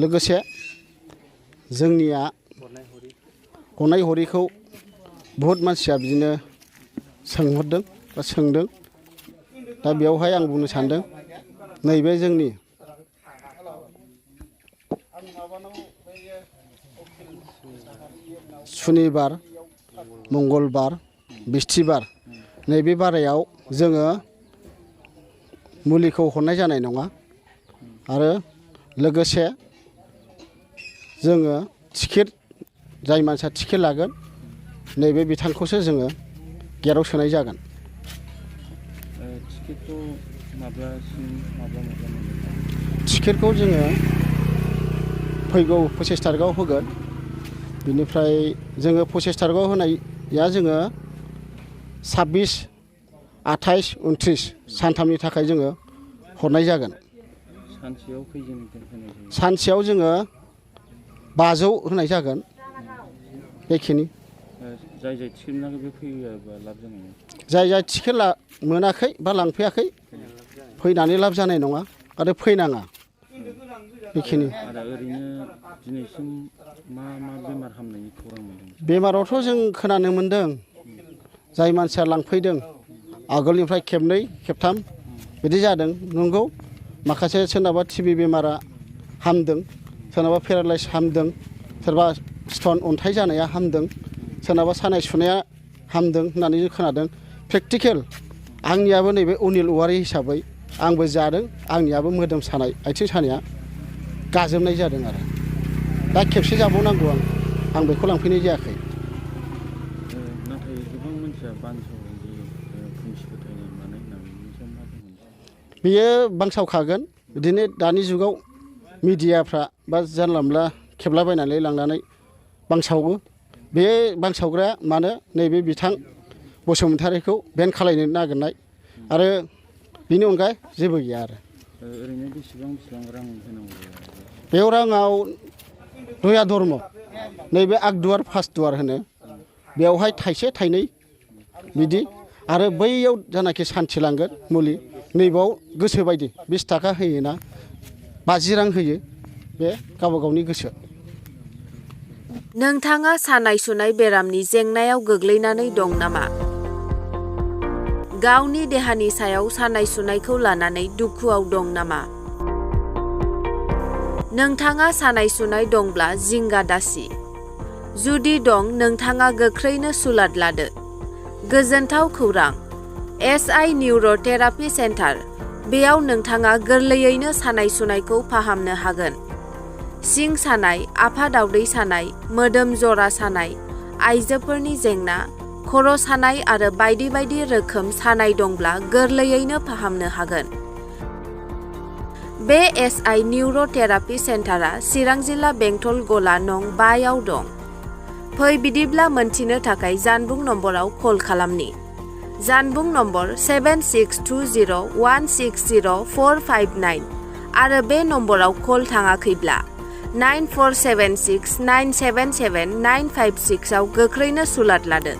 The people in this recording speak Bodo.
लोगोसे जोंनिया गनाय हरिखौ बहुत मानसिया बिदिनो सोंहरदों बा सोंदों। दा बेयावहाय आं बुंनो सानदों नैबे जोंनि सुनिबार, मंगलबार, बिस्थिबार नैबे बारायाव जोङो मुलिखौ हरनाय जानाय नङा आरो लोगोसे जोङो टिकेट जाय मानसिया टिकेट लागोन नैबे बिथांखौसो जोङो गेटआव सोनाय जागोन। टिकेटखौ माब्ला टिकेटखौ जोङो फैगौ 25 तारिखआव होगोन। बिनिफ्राय जोङो 25 तारिखआव होनाया जोङो 26, 28, 29 सानथामनि थाखाय जोङो हरनाय जागोन। सानसेयाव खैजोन होनाय जायो? सानसेयाव जोङो 500 होनाय जागोन बेखिनि। जाय टिकेट मोनाखै बे फैयाबा लाब जानाय नङा? जाय टिकेट मोनाखै बा लांफैयाखै फैनानै लाब जानाय नङा आरो फैनाङा बेखिनि। आरो ओरैनो दिनैसिम मा बेमार हामनायनि खौरां मोनदों? बेमारावथ' जों खोनानो मोन्दों जाय मानसिया लांफैदों आगोलनिफ्राय खेबनै खेबथाम बिदि जादों। नंगौ माखासे सोरनाबा टिबि बेमारा हामदों, सोरनाबा पेरालाइस हामदों, सोरबा स्टन अन्थाइ जानाया हामदों, सोरनाबा सानाय सुनाया हामदों होननानै जों खोनादों। प्रेक्टिकेल आंनियाबो नैबे अनिल औवारि हिसाबै आंबो जादों। आंनियाबो मोदोम सानाय आथिं सानाया गाजोबनाय जादों आरो दा खेबसे जाबावनांगौ आं बेखौ लांफैनाय जायाखै। नाथाय गोबां मानसिया बानसावदों जे खोमसि फोथायनाय मानाय होननानै बिनि सायाव मा बुंगोन? बेयो बांसावखागोन। बिदिनो दानि जुगाव मिडियाफ्रा बा जानला मोनला खेबलाबायनानै लांनानै बांसावो। बे बांसावग्राया मानो नैबे बिथां बसुमतारिखौ बेन खालायनो नागिरनाय आरो बिनि अनगायै जेबो गैया आरो। ओरैनो बेसेबां रां होनांगौ जायो? बेयाव राङाव दया धर्म नैबे आगदुवार फासदुवार होनो बेयावहाय थाइसे थाइनै बिदि आरो बैयाव जानाखि सान्थि लांगोन मुलि नैबाव गोसो बायदि 20 थाखा होयोना 50 रां होयो बे गावबा गावनि गोसो। नोंथाङा सानाय सुनाय बेरामनि जेंनायाव गोग्लैनानै दं नामा? गावनि देहानि सायाव सानाय सुनायखौ लानानै दुखुआव दं नामा? नोंथाङा सानाय सुनाय दंब्ला जिंगा दासि। जुदि दं नोंथाङा गोख्रैनो सुलाद लादो। गोजोनथाव खौरां, SI निउर'थेरापि सेन्टार। बेयाव नोंथाङा गोरलैयैनो सानाय सुनायखौ फाहामनो हागोन। सिं सानाय, आफादावदै सानाय, मोदोम जरा सानाय, आइजोफोरनि जेंना, खर' सानाय आरो बायदि बायदि रोखोम सानाय दंब्ला गोरलैयैनो फाहामनो हागोन। बे SI निउर'थेरापि सेन्टारा चिरां जिल्ला बेंटल गला नं 5 आव दं। फै बिदिब्ला मोनथिनो थाखाय जानबुं नम्बराव कल खालामनि। जानबुं नम्बर 7620160459 आरो बे नम्बराव कल थाङाखैब्ला 9476977956 आव गोख्रैनो सुलाद लादो।